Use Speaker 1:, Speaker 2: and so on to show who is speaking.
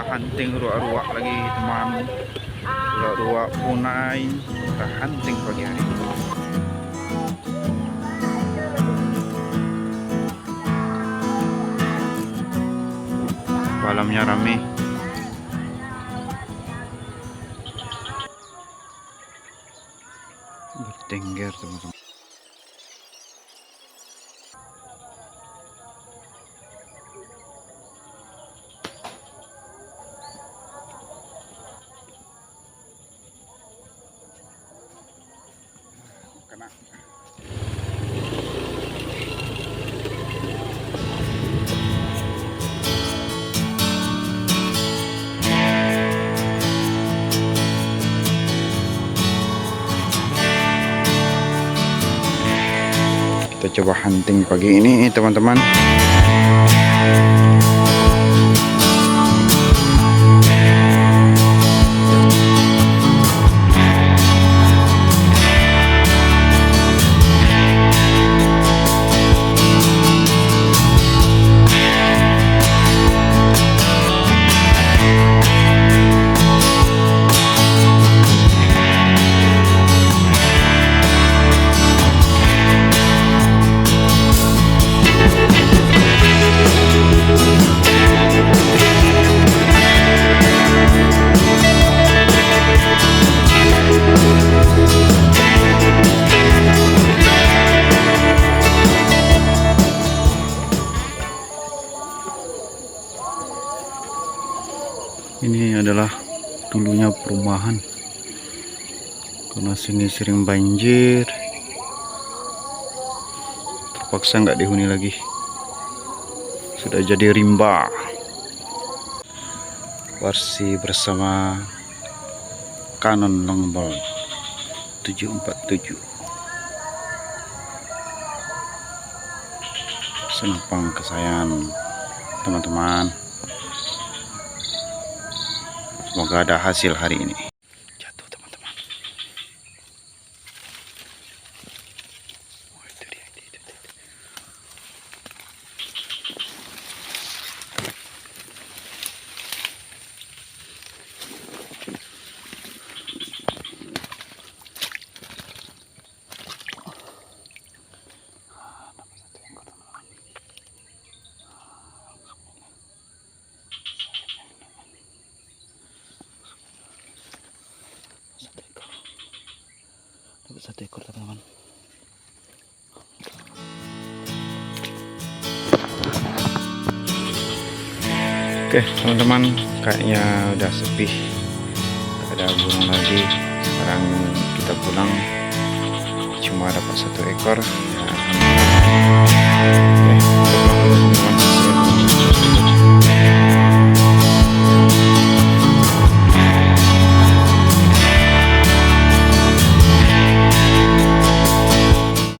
Speaker 1: kita hunting ruak-ruak lagi teman. Ruak-ruak punai kita hunting pagi hari. Malamnya rame. Bertengger teman-teman. Kena. Kita coba hunting pagi ini teman-teman. Ini adalah dulunya perumahan, karena sini sering banjir, terpaksa nggak dihuni lagi, sudah jadi rimba. Warsi bersama Canon Longboard 747 senapang kesayangan teman-teman. Semoga ada hasil hari ini. Jatuh teman-teman. Oh, itu dia, itu. Dapat satu ekor teman-teman. Oke teman-teman, kayaknya udah sepi, tak ada burung lagi. Sekarang kita pulang, cuma dapat satu ekor ya.